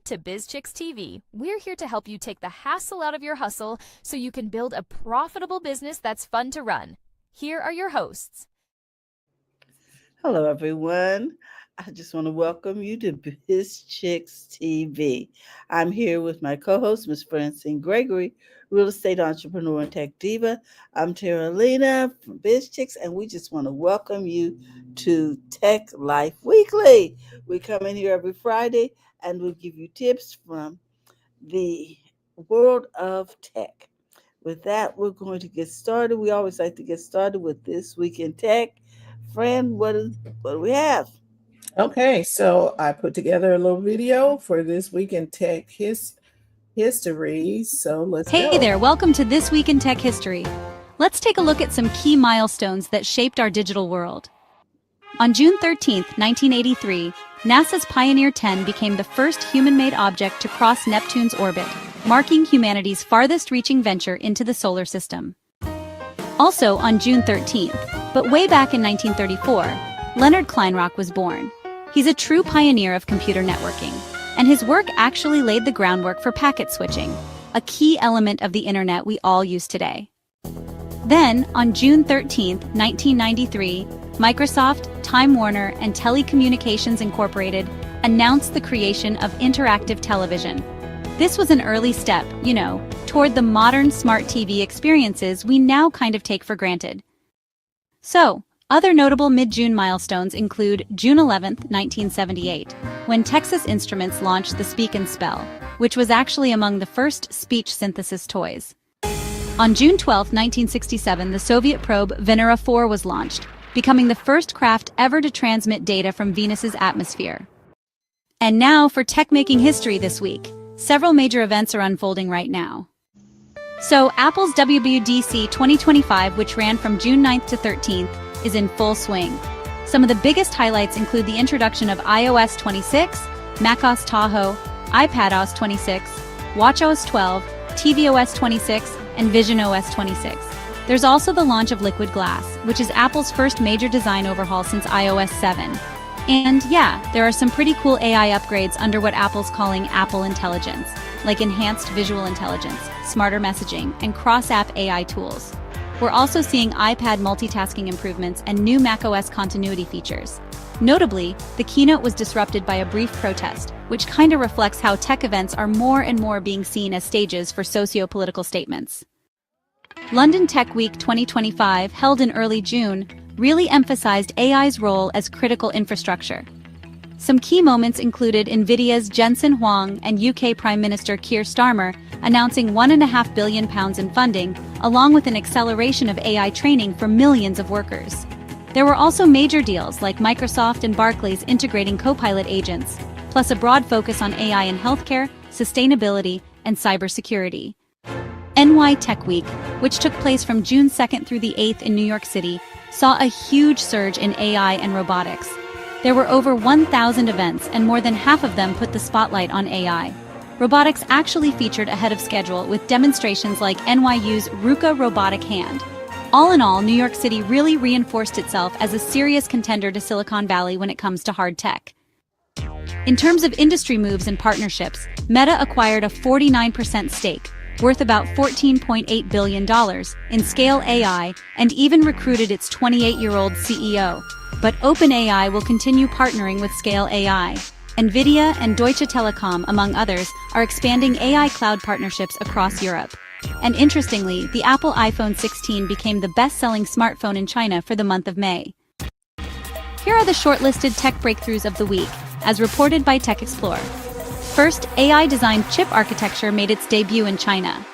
to BizChicks TV. We're here to help you take the hassle out of your hustle so you can build a profitable business that's fun to run. Here are your hosts. Hello, everyone. I just want to welcome you to Biz Chicks TV. I'm here with my co-host, Ms. Francine Gregory, real estate entrepreneur and tech diva. I'm Tara Lena from Biz Chicks, and we just want to welcome you to Tech Life Weekly. We come in here every Friday, and we'll give you tips from the world of tech. With that, we're going to get started. We always like to get started with This Week in Tech. Friend, what do we have? Okay, so I put together a little video for This Week in Tech history. So let's go. Hey there, welcome to This Week in Tech History. Let's take a look at some key milestones that shaped our digital world. On June 13, 1983, NASA's Pioneer 10 became the first human-made object to cross Neptune's orbit, marking humanity's farthest-reaching venture into the solar system. Also on June 13th, but way back in 1934, Leonard Kleinrock was born. He's a true pioneer of computer networking, and his work actually laid the groundwork for packet switching, a key element of the internet we all use today. Then, on June 13, 1993, Microsoft, Time Warner, and Telecommunications Incorporated announced the creation of interactive television. This was an early step, toward the modern smart TV experiences we now kind of take for granted. So, other notable mid-June milestones include June 11, 1978, when Texas Instruments launched the Speak and Spell, which was actually among the first speech synthesis toys. On June 12, 1967, the Soviet probe Venera 4 was launched, becoming the first craft ever to transmit data from Venus's atmosphere. And now for tech-making history this week. Several major events are unfolding right now. So, Apple's WWDC 2025, which ran from June 9th to 13th, is in full swing. Some of the biggest highlights include the introduction of iOS 26, macOS Tahoe, iPadOS 26, watchOS 12, tvOS 26, and visionOS 26. There's also the launch of Liquid Glass, which is Apple's first major design overhaul since iOS 7. And yeah, there are some pretty cool AI upgrades under what Apple's calling Apple Intelligence, like enhanced visual intelligence, smarter messaging, and cross-app AI tools. We're also seeing iPad multitasking improvements and new macOS continuity features. Notably, the keynote was disrupted by a brief protest, which kind of reflects how tech events are more and more being seen as stages for socio-political statements. London Tech Week 2025, held in early June, really emphasized AI's role as critical infrastructure. Some key moments included NVIDIA's Jensen Huang and UK Prime Minister Keir Starmer announcing £1.5 billion in funding, along with an acceleration of AI training for millions of workers. There were also major deals like Microsoft and Barclays integrating Copilot agents, plus a broad focus on AI in healthcare, sustainability, and cybersecurity. NY Tech Week, which took place from June 2nd through the 8th in New York City, saw a huge surge in AI and robotics. There were over 1,000 events, and more than half of them put the spotlight on AI. Robotics actually featured ahead of schedule with demonstrations like NYU's RUCA robotic hand. All in all, New York City really reinforced itself as a serious contender to Silicon Valley when it comes to hard tech. In terms of industry moves and partnerships, Meta acquired a 49% stake, worth about $14.8 billion, in Scale AI, and even recruited its 28-year-old CEO. But OpenAI will continue partnering with Scale AI. NVIDIA and Deutsche Telekom, among others, are expanding AI cloud partnerships across Europe. And interestingly, the Apple iPhone 16 became the best-selling smartphone in China for the month of May. Here are the shortlisted tech breakthroughs of the week, as reported by Tech Explorer. First, AI-designed chip architecture made its debut in China.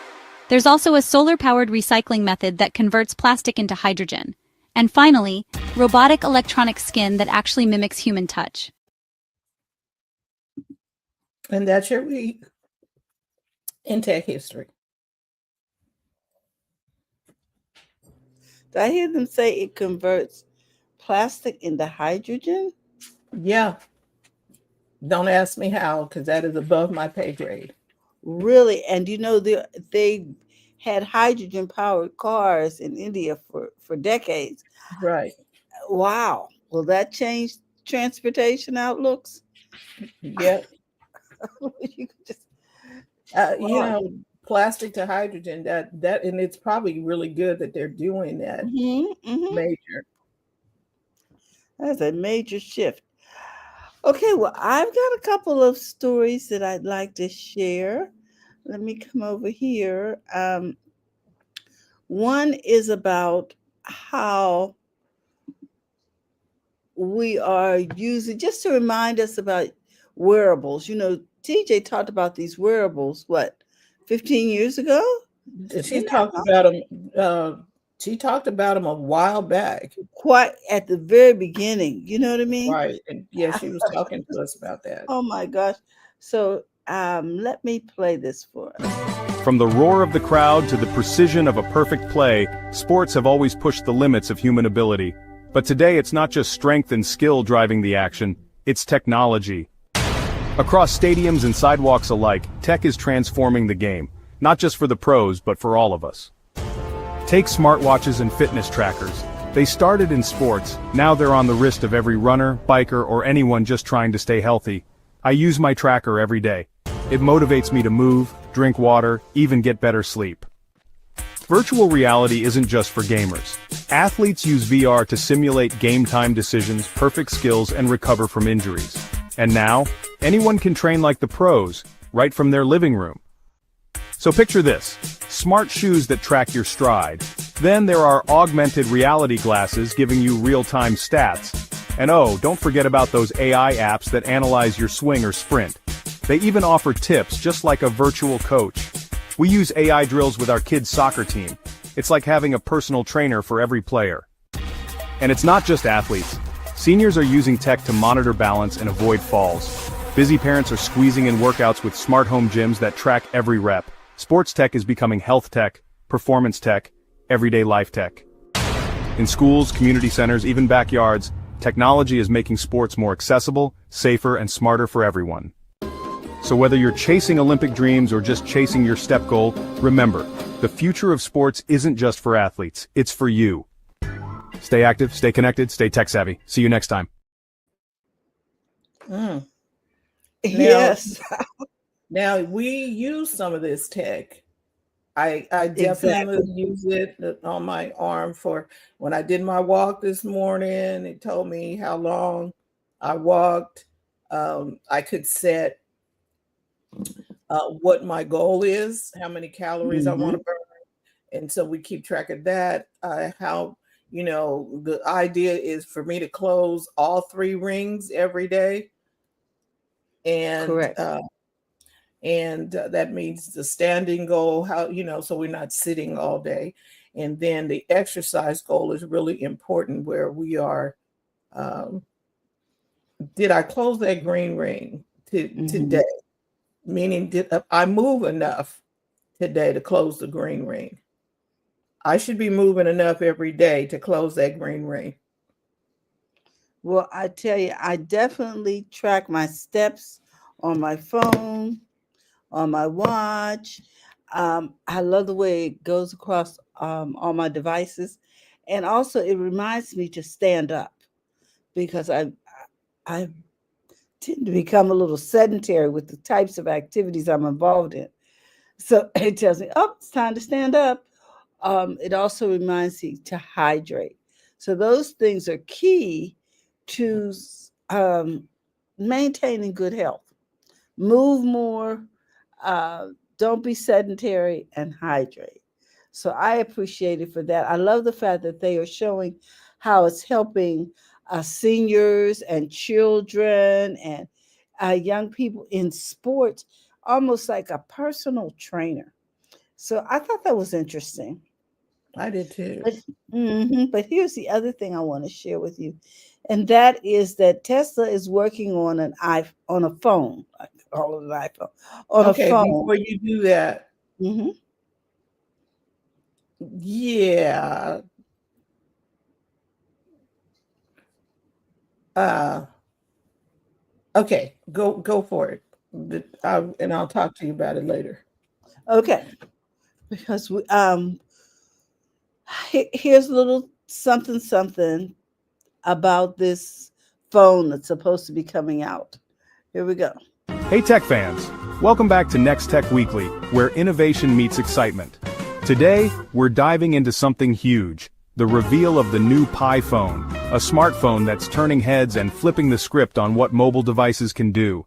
There's also a solar-powered recycling method that converts plastic into hydrogen. And finally, robotic electronic skin that actually mimics human touch. And that's your week in tech history. Did I hear them say it converts plastic into hydrogen? Yeah. Don't ask me how, because that is above my pay grade. Really? And they had hydrogen powered cars in India for decades. Right. Wow. Will that change transportation outlooks? Yep. You could just, You know, plastic to hydrogen, that and it's probably really good that they're doing that. Major. That's a major shift. Okay, well, I've got a couple of stories that I'd like to share. Let me come over here. One is about how we are using, just to remind us about wearables. You know, TJ talked about these wearables, 15 years ago? She talked about them. She talked about them a while back. Quite at the very beginning. You know what I mean? Right. And yeah, she was talking to us about that. Oh my gosh. So let me play this for us. From the roar of the crowd to the precision of a perfect play, sports have always pushed the limits of human ability. But today it's not just strength and skill driving the action, it's technology. Across stadiums and sidewalks alike, tech is transforming the game, not just for the pros but for all of us. Take smartwatches and fitness trackers. They started in sports, now they're on the wrist of every runner, biker, or anyone just trying to stay healthy. I use my tracker every day. It motivates me to move, drink water, even get better sleep. Virtual reality isn't just for gamers. Athletes use VR to simulate game-time decisions, perfect skills, and recover from injuries. And now, anyone can train like the pros, right from their living room. So picture this: smart shoes that track your stride. Then there are augmented reality glasses giving you real-time stats. And oh, don't forget about those AI apps that analyze your swing or sprint. They even offer tips just like a virtual coach. We use AI drills with our kids' soccer team. It's like having a personal trainer for every player. And it's not just athletes. Seniors are using tech to monitor balance and avoid falls. Busy parents are squeezing in workouts with smart home gyms that track every rep. Sports tech is becoming health tech, performance tech, everyday life tech. In schools, community centers, even backyards, technology is making sports more accessible, safer, and smarter for everyone. So whether you're chasing Olympic dreams or just chasing your step goal, remember, the future of sports isn't just for athletes, it's for you. Stay active, stay connected, stay tech savvy. See you next time. Yes. Now we use some of this tech. I definitely use it on my arm for when I did my walk this morning. It told me how long I walked. I could set what my goal is, how many calories I want to burn. And so we keep track of that. How, you know, the idea is for me to close all 3 rings every day. And correct. That means the standing goal, how, you know, so we're not sitting all day. And then the exercise goal is really important, where we are, did I close that green ring today? Meaning, did I move enough today to close the green ring? I should be moving enough every day to close that green ring. Well, I tell you, I definitely track my steps on my phone, on my watch. I love the way it goes across all my devices. And also it reminds me to stand up, because I tend to become a little sedentary with the types of activities I'm involved in. So it tells me, oh, it's time to stand up. It also reminds me to hydrate. So those things are key to maintaining good health. Move more, don't be sedentary, and hydrate. So I appreciate it for that. I love the fact that they are showing how it's helping seniors and children and young people in sports, almost like a personal trainer. So I thought that was interesting. I did too. But here's the other thing I want to share with you, and that is that Tesla is working on a phone. I call it an iPhone. A phone. Before you do that, yeah. Okay, go for it. And I'll talk to you about it later. Okay, because we here's a little something about this phone that's supposed to be coming out. Here we go. Hey tech fans, welcome back to Next Tech Weekly, where innovation meets excitement. Today, we're diving into something huge, the reveal of the new Pi phone, a smartphone that's turning heads and flipping the script on what mobile devices can do.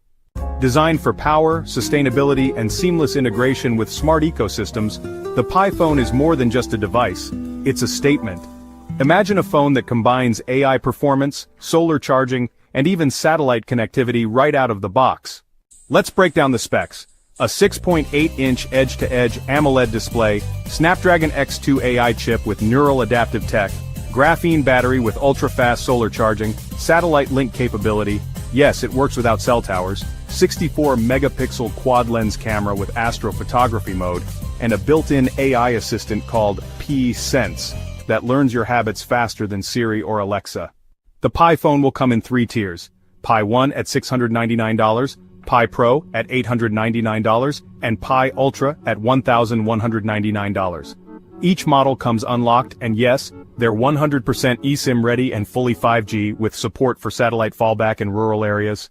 Designed for power, sustainability, and seamless integration with smart ecosystems, the Pi phone is more than just a device, it's a statement. Imagine a phone that combines AI performance, solar charging, and even satellite connectivity right out of the box. Let's break down the specs. A 6.8-inch edge-to-edge AMOLED display, Snapdragon X2 AI chip with neural adaptive tech, graphene battery with ultra-fast solar charging, satellite link capability, yes, it works without cell towers, 64-megapixel quad-lens camera with astrophotography mode, and a built-in AI assistant called Pi Sense that learns your habits faster than Siri or Alexa. The Pi phone will come in 3 tiers, Pi 1 at $699, Pi Pro at $899, and Pi Ultra at $1,199. Each model comes unlocked, and yes, they're 100% eSIM ready and fully 5G with support for satellite fallback in rural areas.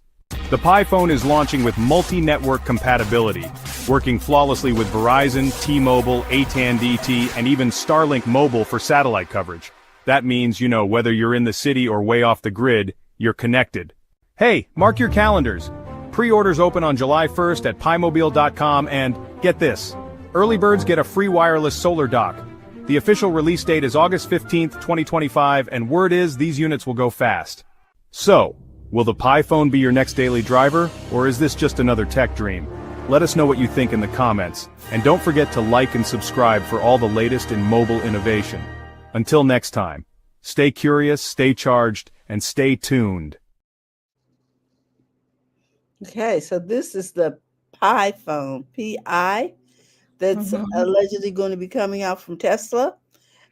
The Pi phone is launching with multi-network compatibility, working flawlessly with Verizon, T-Mobile, AT&T, and even Starlink Mobile for satellite coverage. That means, whether you're in the city or way off the grid, you're connected. Hey, mark your calendars. Pre-orders open on July 1st at PiMobile.com and, get this, early birds get a free wireless solar dock. The official release date is August 15th, 2025, and word is these units will go fast. So, will the Pi phone be your next daily driver, or is this just another tech dream? Let us know what you think in the comments, and don't forget to like and subscribe for all the latest in mobile innovation. Until next time, stay curious, stay charged, and stay tuned. Okay, so this is the Pi phone, Pi, that's allegedly going to be coming out from Tesla.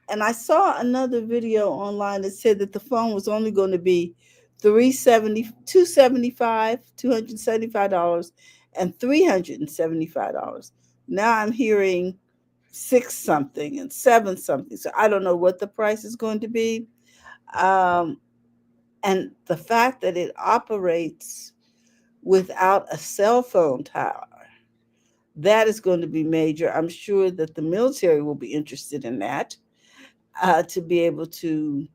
And I saw another video online that said that the phone was only going to be $275 and $375. Now I'm hearing 6 something and 7 something. So I don't know what the price is going to be. And the fact that it operates without a cell phone tower, that is going to be major. I'm sure that the military will be interested in that, to be able to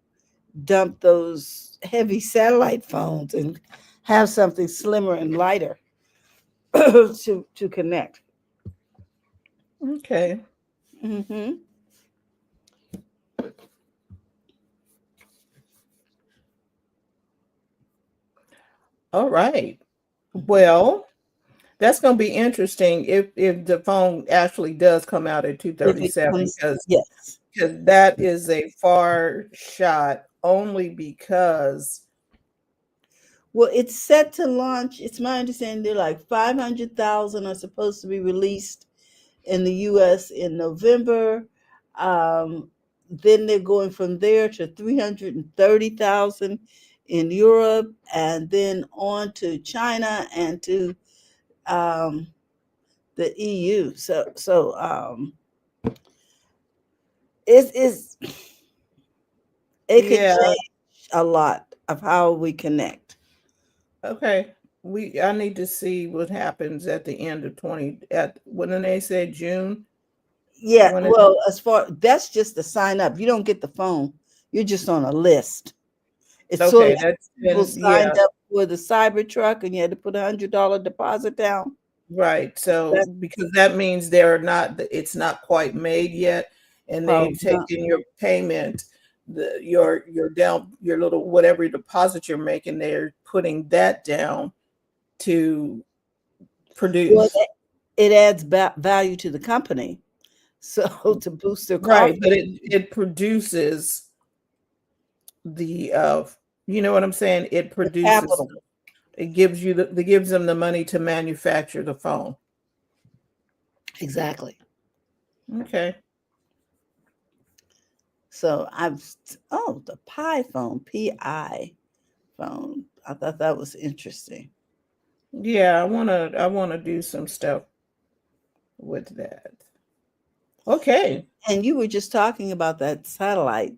dump those heavy satellite phones and have something slimmer and lighter to connect. Okay. Mm-hmm. All right. Well, that's going to be interesting if the phone actually does come out at 237, Yes, because that is a far shot, only because well, it's set to launch. It's my understanding they're like 500,000 are supposed to be released in the U.S. in November. Then they're going from there to 330,000 in Europe, and then on to China and to the EU. It could change a lot of how we connect. okay. I need to see what happens at the end of when they said June. Yeah, well, that's just the sign up. You don't get the phone. You're just on a list. It's okay, sort of that's people signed up for the Cybertruck and you had to put $100 deposit down. Right. So because that means it's not quite made yet, and they've taken your payment, your little whatever deposit you're making, they're putting that down to produce. Well, it adds value to the company, so to boost their right, profit. but it produces the you know what I'm saying? It produces capital. It gives them the money to manufacture the phone. Exactly. Okay. So the Pi phone, Pi phone. I thought that was interesting. Yeah, I wanna do some stuff with that. Okay. And you were just talking about that satellite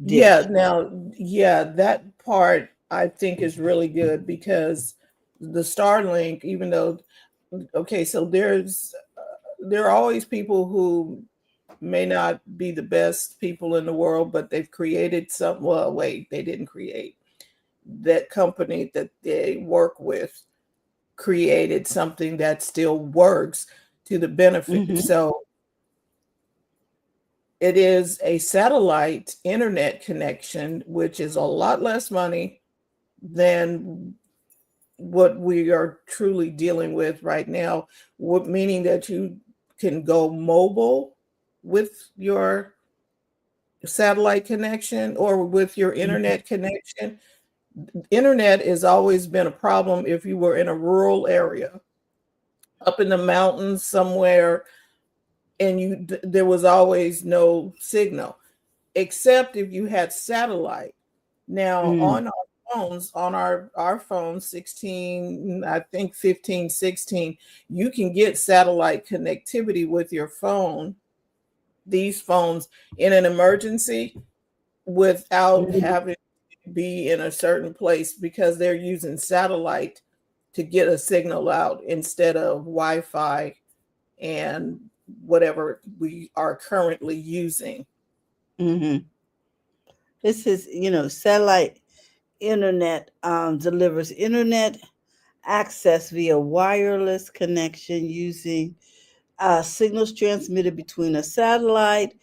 dish. Yeah, now that part I think is really good because the Starlink, even though, okay, so there are always people who may not be the best people in the world, but they've created some. Well, wait, they didn't create. That company that they work with created something that still works to the benefit. Mhm. So it is a satellite internet connection, which is a lot less money than what we are truly dealing with right now, meaning that you can go mobile with your satellite connection or with your internet connection. Internet has always been a problem if you were in a rural area, up in the mountains somewhere, and there was always no signal, except if you had satellite. Now Mm. on our phones, on our phones, 16, I think 15, 16, you can get satellite connectivity with your phone, these phones, in an emergency without Mhm. having to be in a certain place, because they're using satellite to get a signal out instead of Wi-Fi and whatever we are currently using. Mhm. This is, satellite internet delivers internet access via wireless connection using signals transmitted between a satellite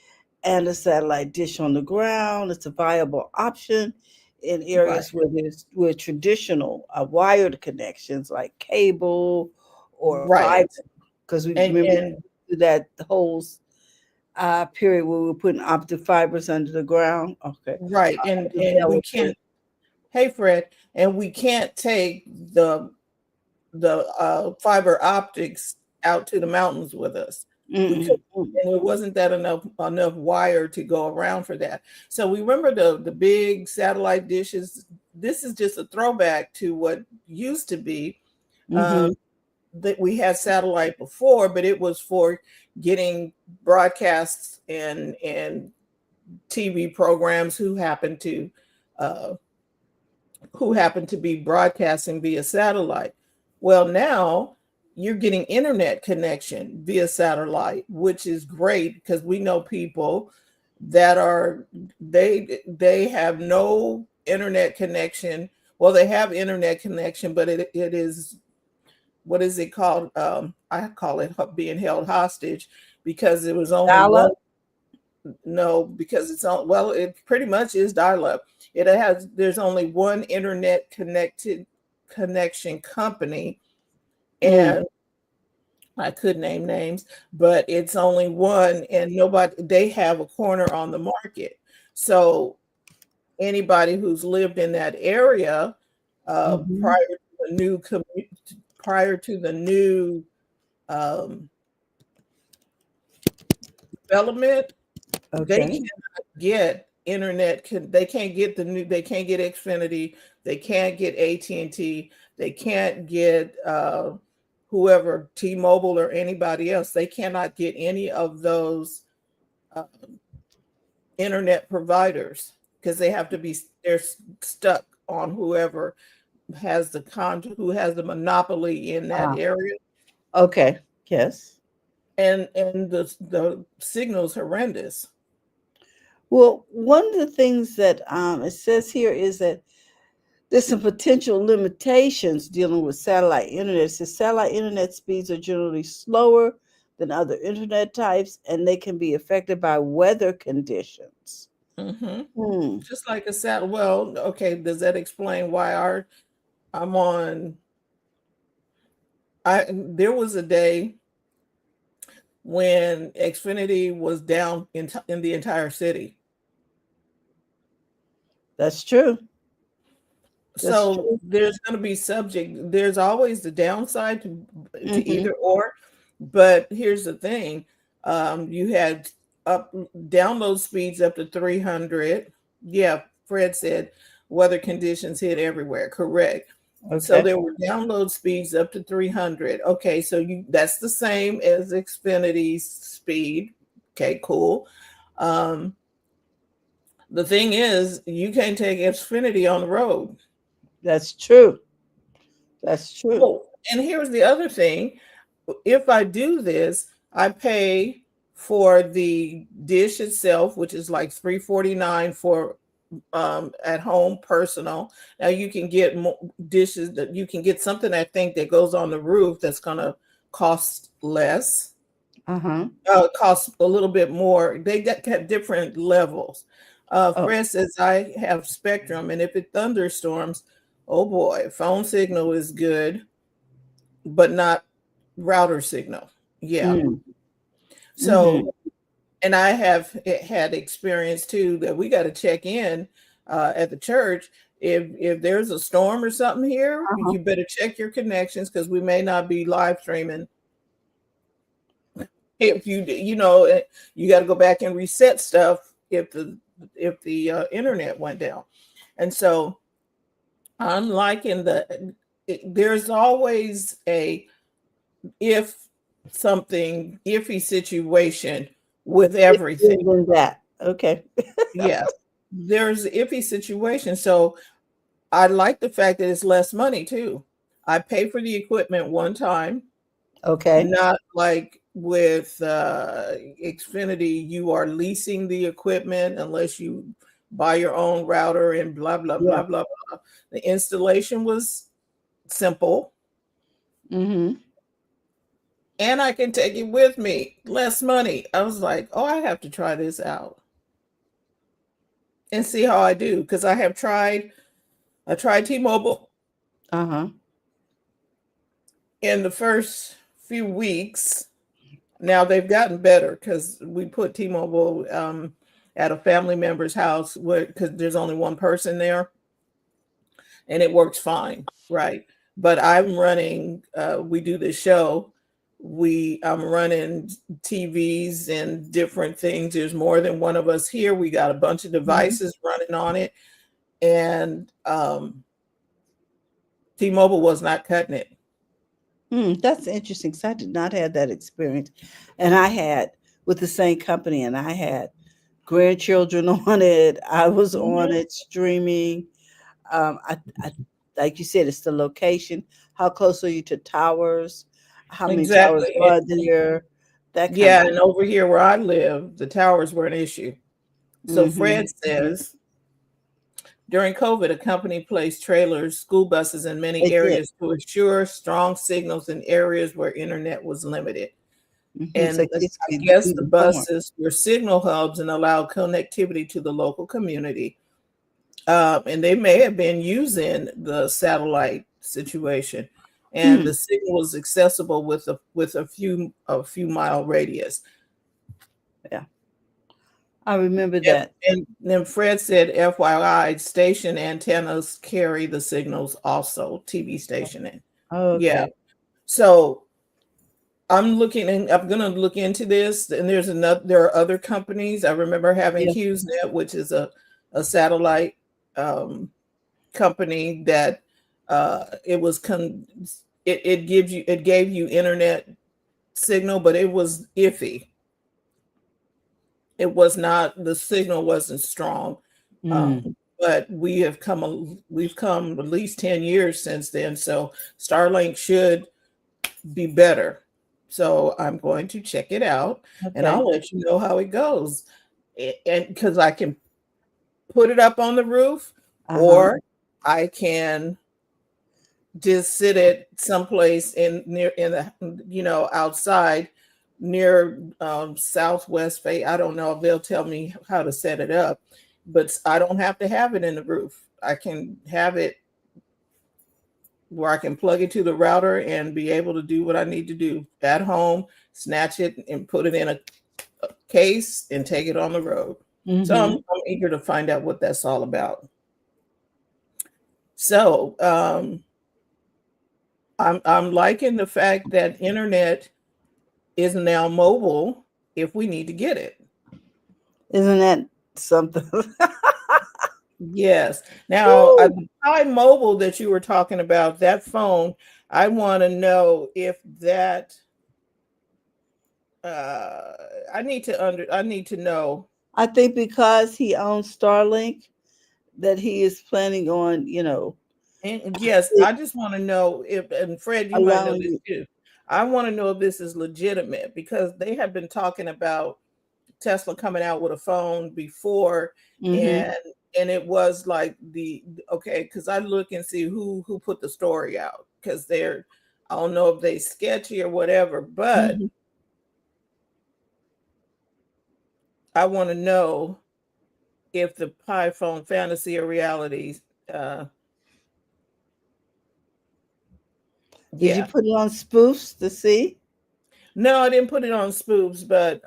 and a satellite dish on the ground. It's a viable option in Right. areas where traditional wired connections like cable or Right. fiber, because we And remember and that whole period where we were putting optic fibers under the ground. Okay. right. And we Developers. can't, hey Fred, and we can't take the fiber optics out to the mountains with us. We could, Mm-mm, mm. and it wasn't that enough wire to go around for that. So we remember the big satellite dishes. This is just a throwback to what used to be. Mhm. That we had satellite before, but it was for getting broadcasts and TV programs uh, who happen to be broadcasting via satellite. Well, now you're getting internet connection via satellite, which is great because we know people that they have no internet connection. Well, they have internet connection, but it is, what is it called? I call it being held hostage, because it was only one. Dial-up? No, because it's on, well, it pretty much is dial-up. There's only one internet connected connection company, Mm. and I could name names, but it's only one, and they have a corner on the market. So anybody who's lived in that area Mhm. prior to the new um, development, they Okay. cannot get internet. They can't get they can't get Xfinity. They can't get AT&T. They can't get whoever, T-Mobile or anybody else. They cannot get any of those uh, internet providers, because they have to be, they're stuck on whoever has who has the monopoly in that Ah, area. okay. Yes. And the signal's horrendous. Well, one of the things that it says here is that there's some potential limitations dealing with satellite internet. It says satellite internet speeds are generally slower than other internet types, and they can be affected by weather conditions. Hmm. Hmm. Just like a well, okay, does that explain why I'm on, there was a day when Xfinity was down in the entire city. That's true. That's So true. there's always the downside to Hmm. either or. But here's the thing, you had download speeds up to 300. Yeah, Fred said weather conditions hit everywhere. Correct. So Okay. there were download speeds up to 300. Okay, so that's the same as Xfinity's speed. Okay, cool. Um, the thing is, you can't take Xfinity on the road. That's true. That's true. Oh, and here's the other thing. If I do this, I pay for the dish itself, which is like $3.49 for at home personal. Now you can get dishes that you can get something I think that goes on the roof that's going to cost less. Cost a little bit more. They got different levels. For instance, I have Spectrum, and if it thunderstorms, oh boy, phone signal is good, but not router signal. Yeah. So, and I have had experience too that we got to check in at the church. If there's a storm or something here, you better check your connections because we may not be live streaming. If you know, you got to go back and reset stuff if the internet went down. And so I'm liking there's always a iffy situation with everything. That okay. Yeah, there's an iffy situation. So I like the fact that it's less money too. I pay for the equipment one time. Okay. Not like with Xfinity, you are leasing the equipment unless you buy your own router and blah, blah, blah, blah, blah. The installation was simple. And I can take it with me. Less money. I was like, oh, I have to try this out and see how I do. Because I tried T-Mobile. In the first few weeks. Now they've gotten better because we put T-Mobile at a family member's house because there's only one person there, and it works fine, right? But I'm running. We do this show. I'm running TVs and different things. There's more than one of us here. We got a bunch of devices running on it, and T-Mobile was not cutting it. That's interesting. So I did not have that experience, and I had with the same company, and I had grandchildren on it. I was on it streaming. I like you said, it's the location. How close are you to towers? How many towers are there? That kind of and over here where I live, the towers were an issue. So Fred says, during COVID, a company placed trailers, school buses in many areas to assure strong signals in areas where internet was limited. And So I guess the buses were signal hubs and allowed connectivity to the local community. And they may have been using the satellite situation, and the signal was accessible with a few mile radius. Yeah. I remember that. And then Fred said, FYI, station antennas carry the signals also, TV station. Okay. Yeah. So I'm going to look into this. And there are other companies. I remember having HughesNet, which is a satellite company that it gave you internet signal, but it was iffy. It was not, the signal wasn't strong. But we've come at least 10 years since then. So Starlink should be better. So I'm going to check it out, and I'll let you know how it goes. And because I can put it up on the roof, or I can just sit it someplace outside near southwest face. I don't know if they'll tell me how to set it up, but I don't have to have it in the roof. I can have it where I can plug it to the router and be able to do what I need to do at home, snatch it and put it in a case and take it on the road. So I'm eager to find out what that's all about. So I'm liking the fact that internet is now mobile if we need to get it. Isn't that something? Yes. Now, the Tide Mobile that you were talking about, that phone, I want to know if that I need to know. I think because he owns Starlink, that he is planning on, And yes, I just want to know if, and Fred, you might know allowing this you. too. I want to know if this is legitimate because they have been talking about Tesla coming out with a phone before, Hmm. and it was like the okay, because I look and see who put the story out because they're, I don't know if they sketchy or whatever, but Hmm. I want to know if the Pi phone fantasy or reality. Uh, Did you yeah, put it on spoofs to see? no, I didn't put it on spoofs, but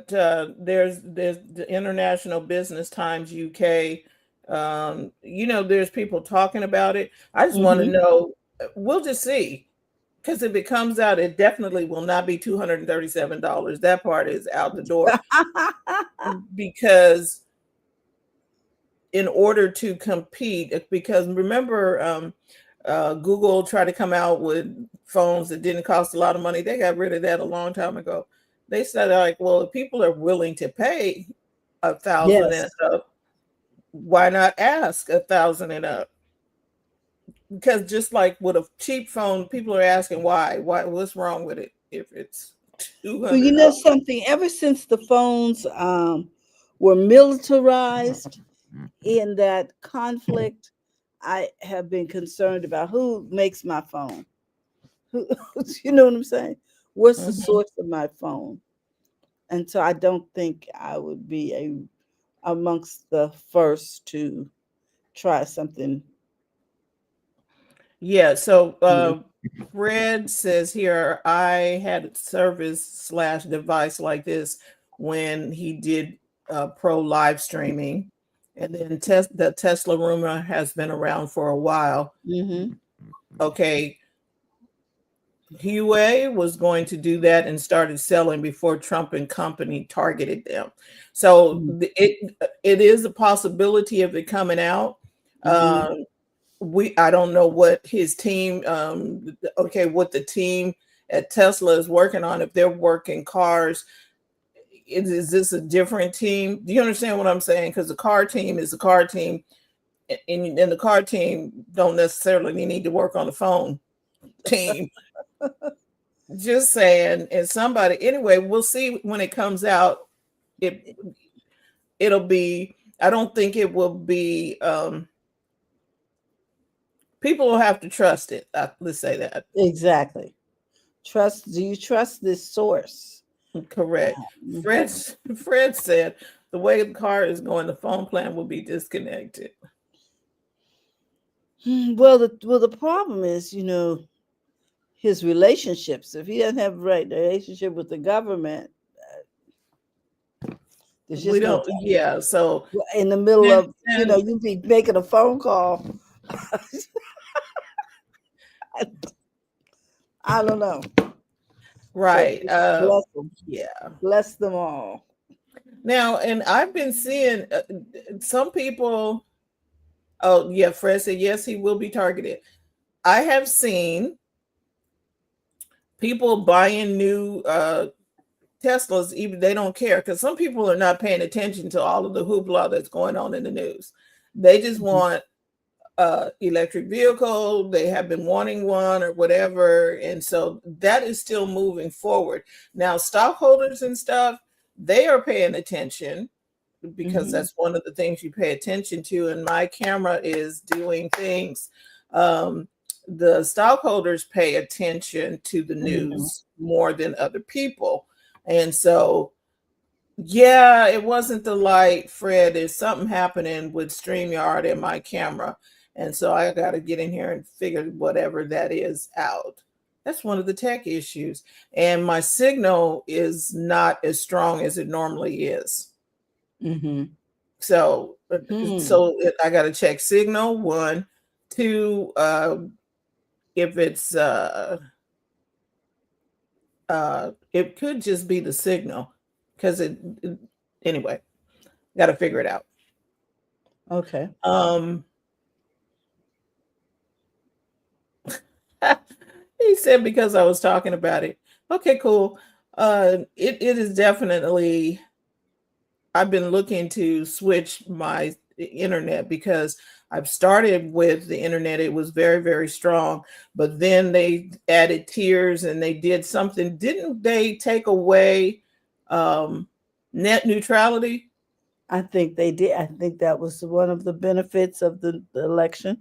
there's the International Business Times UK. There's people talking about it. I just want to Hmm. know. We'll just see, because if it comes out, it definitely will not be $237. That part is out the door because in order to compete, because remember, Google tried to come out with phones that didn't cost a lot of money. They got rid of that a long time ago. They said, like, well, if people are willing to pay 1,000 and Yes. up, why not ask 1,000 and up? Because just like with a cheap phone, people are asking why, what's wrong with it if it's Well, you $200? know something, ever since the phones were militarized in that conflict, I have been concerned about who makes my phone. Who, you know what I'm saying? What's the Mhm. source of my phone? And so I don't think I would be amongst the first to try something Yeah, so new. Fred says here, I had service slash device like this when he did pro live streaming. And then the Tesla rumor has been around for a while. Hmm. Okay, Huawei was going to do that and started selling before Trump and company targeted them. So it is a possibility of it coming out. Hmm. Um, I don't know what his team what the team at Tesla is working on, if they're working cars. Is this a different team? Do you understand what I'm saying? Because the car team is the car team, and the car team don't necessarily need to work on the phone team. Just saying. And somebody, anyway, we'll see when it comes out. It'll be, I don't think it will be, people will have to trust it. Let's say that. Exactly. Do you trust this source? Correct. Mhm. Fred said the way the car is going, the phone plan will be disconnected. Well, the problem is, his relationships. If he doesn't have the right relationship with the government, there's We just no don't, telling. yeah. So In the middle and, of, and you be making a phone call. I don't know. So right. just bless them. Yeah. Bless them all. Now, and I've been seeing some people. Oh, yeah. Fred said yes, he will be targeted. I have seen people buying new Teslas, even they don't care, because some people are not paying attention to all of the hoopla that's going on in the news. They just Mhm. want electric vehicle. They have been wanting one or whatever, and so that is still moving forward. Now, stockholders and stuff, they are paying attention because Mhm. that's one of the things you pay attention to. And my camera is doing things. Um, the stockholders pay attention to the Mhm. news more than other people, and so yeah, it wasn't the light, Fred. There's something happening with StreamYard and my camera. And so I got to get in here and figure whatever that is out. That's one of the tech issues. And my signal is not as strong as it normally is. Mhm. So, Hmm. I got to check signal, one. Two, if it's, it could just be the signal because anyway, got to figure it out. Okay. Um, he said because I was talking about it. Okay, cool. It is definitely. I've been looking to switch my internet, because I've started with the internet. It was very, very strong, but then they added tiers and they did something. Didn't they take away net neutrality? I think they did. I think that was one of the benefits of the election.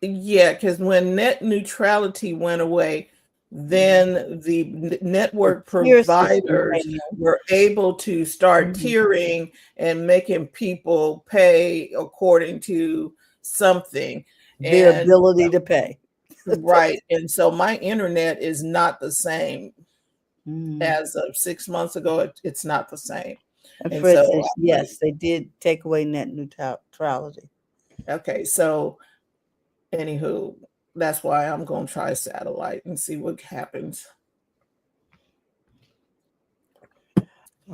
Yeah, because when net neutrality went away, then the network Tier system providers radio. were able to start Mhm. tiering and making people pay according to something. Their And ability to pay. right. And so my internet is not the same Mm. as of 6 months ago. It's not the same. And And Fred so, says, yes, they did take away net neutrality. okay. So, anywho, that's why I'm going to try satellite and see what happens.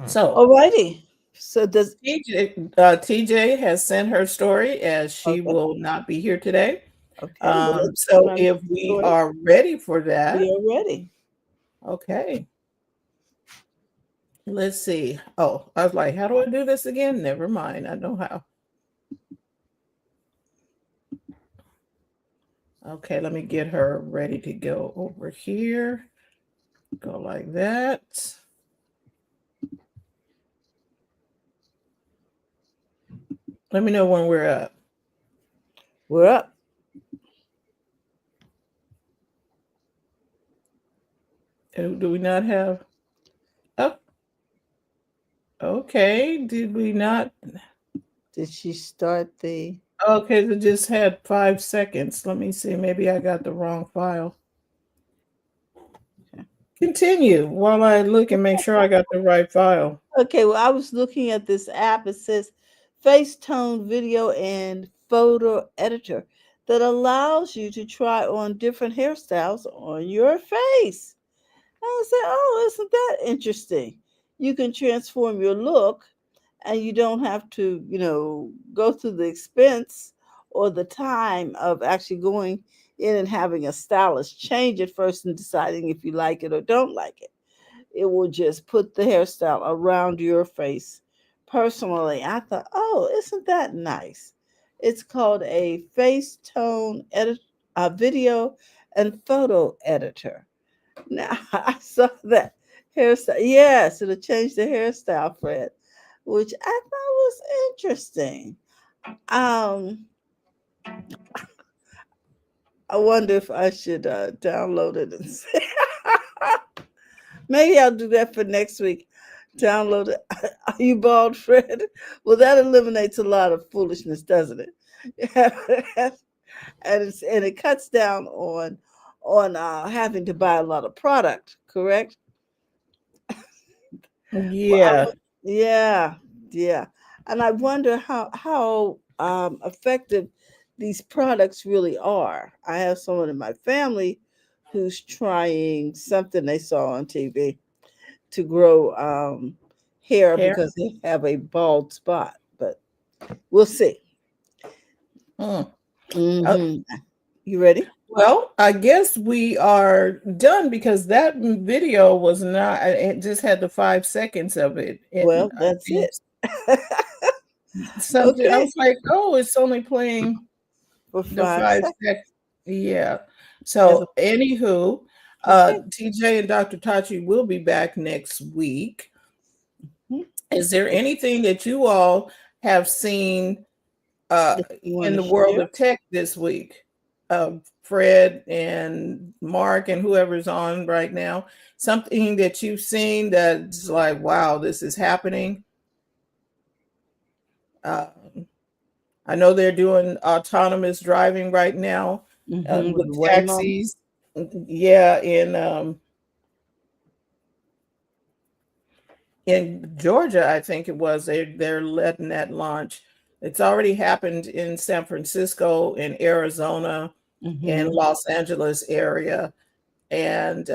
So, Alrighty. So does TJ has sent her story, as she Okay. will not be here today. okay? Well, let's So run if the we story. are ready for that, We are ready. okay. Let's see. Oh, I was like, how do I do this again? Never mind. I know how. Okay, let me get her ready to go over here. Go like that. Let me know when we're up. We're up. Do we not have? Oh, okay. Did we not? Did she start the? Okay, it just had 5 seconds. Let me see. Maybe I got the wrong file. Continue while I look and make sure I got the right file. Okay, well, I was looking at this app. It says Face Tone Video and Photo Editor that allows you to try on different hairstyles on your face. I said, oh, isn't that interesting? You can transform your look and you don't have to, go through the expense or the time of actually going in and having a stylist change it first and deciding if you like it or don't like it. It will just put the hairstyle around your face. Personally, I thought, oh, isn't that nice? It's called a face tone video and photo editor. Now, I saw that hairstyle. Yes, it'll change the hairstyle, Fred, which I thought was interesting. I wonder if I should download it and see. Maybe I'll do that for next week. Download it. Are you bald, Fred? Well, that eliminates a lot of foolishness, doesn't it? and it cuts down on having to buy a lot of product. Correct? Yeah. Yeah. And I wonder how effective these products really are. I have someone in my family who's trying something they saw on TV to grow hair because they have a bald spot, but we'll see. You ready? Well, I guess we are done because that video was not, it just had the 5 seconds of it. Well, that's it. Something Okay. I was like, oh, it's only playing For the 5 5 seconds. seconds. Yeah. So, anywho, Okay. TJ and Dr. Tachi will be back next week. Is there anything that you all have seen in the world of tech this week? Fred and Mark and whoever's on right now, something that you've seen that's like, wow, this is happening. I know they're doing autonomous driving right now with taxis. Yeah, in Georgia, I think it was, they're letting that launch. It's already happened in San Francisco, in Arizona, in Los Angeles area. And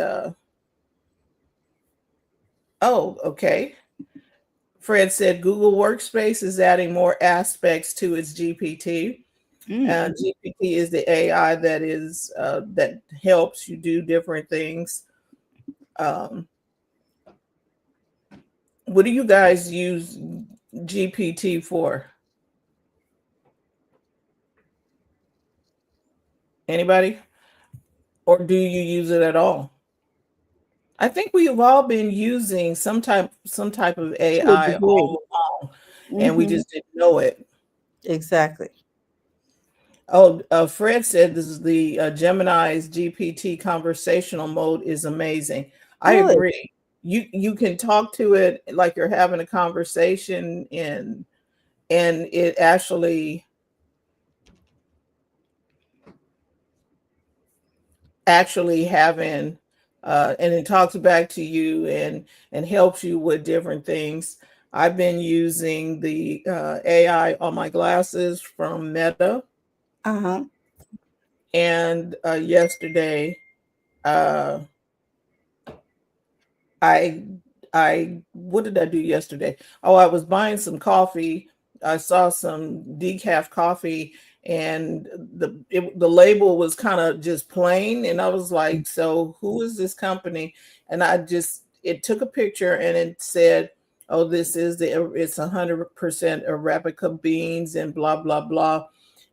okay. Fred said Google Workspace is adding more aspects to its GPT. GPT is the AI that is that helps you do different things. What do you guys use GPT-4? Anybody? Or do you use it at all? I think we've all been using some type of AI all along, and we just didn't know it. Exactly. Oh, Fred said this is the Gemini's GPT conversational mode is amazing. I Really? agree. You can talk to it like you're having a conversation, and it actually having and it talks back to you and helps you with different things. I've been using the AI on my glasses from Meta. Uh-huh. And yesterday, I what did I do yesterday? Oh, I was buying some coffee. I saw some decaf coffee, and the label was kind of just plain, and I was like, so who is this company? And it took a picture, and it said, oh, this is it's 100% Arabica beans and blah blah blah,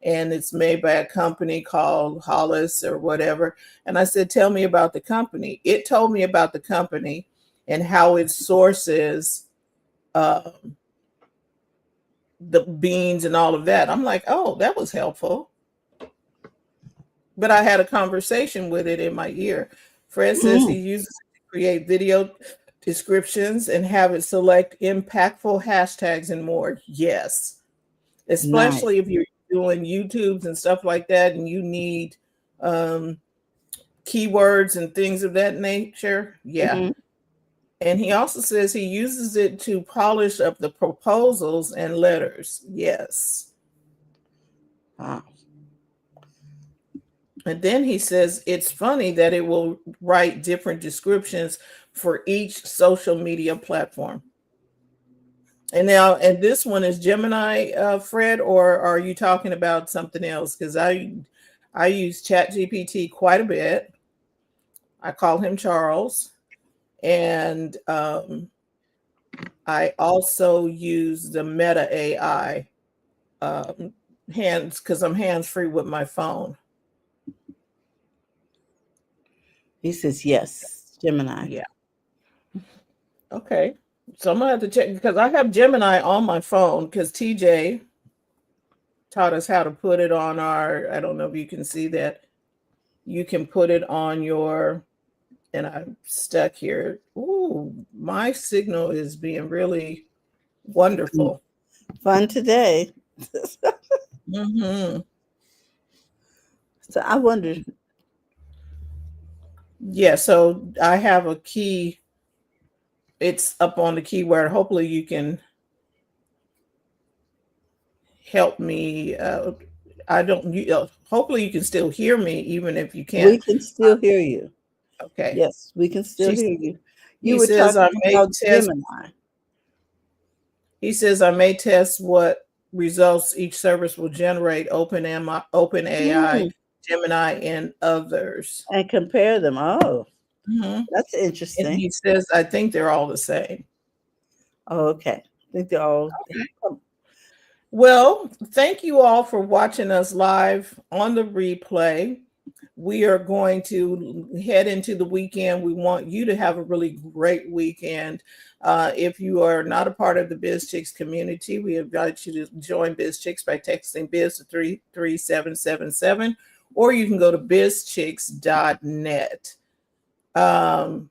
and it's made by a company called Hollis or whatever. And I said, tell me about the company. It told me about the company and how it sources the beans and all of that. I'm like, oh, that was helpful. But I had a conversation with it in my ear. Fred says he uses it to create video descriptions and have it select impactful hashtags and more. Yes. Especially if you're doing YouTubes and stuff like that, and you need keywords and things of that nature. Yeah. And he also says he uses it to polish up the proposals and letters. Yes. Wow. And then he says it's funny that it will write different descriptions for each social media platform. And this one is Gemini, Fred, or are you talking about something else? Because I use ChatGPT quite a bit. I call him Charles. And I also use the Meta AI because I'm hands-free with my phone. He says yes, Gemini. Yeah. Okay. So I'm gonna have to check because I have Gemini on my phone because TJ taught us how to put it on I don't know if you can see that. You can put it on your, and I'm stuck here. Ooh, my signal is being really wonderful. Fun today. Mm-hmm. So I wondered. Yeah, so I have a key. It's up on the keyword. Hopefully you can help me. Hopefully you can still hear me, even if you can't. We can still hear you. Okay. Yes, we can still hear you. You were talking about Gemini. He says I may test what results each service will generate, OpenAI, Gemini, and others. And compare them. Oh, that's interesting. And he says, I think they're all the same. Oh, okay. I think they're all. Okay. Well, thank you all for watching us live on the replay. We are going to head into the weekend. We want you to have a really great weekend. If you are not a part of the BizChix community, we invite you to join BizChix by texting biz to 33777, or you can go to bizchix.net. And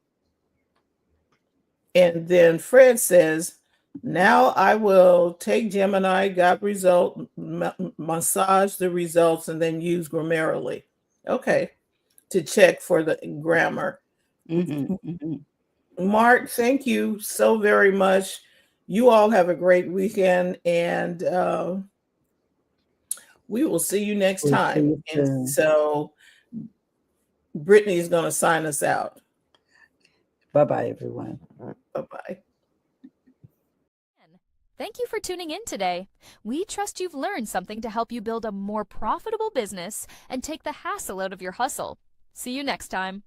then Fred says, now I will take Gemini, got result, massage the results, and then use Grammarly. Okay, to check for the grammar. Mark, thank you so very much. You all have a great weekend, and we will see you next time. And so Brittany is going to sign us out. Bye-bye, everyone. Bye-bye. Thank you for tuning in today. We trust you've learned something to help you build a more profitable business and take the hassle out of your hustle. See you next time.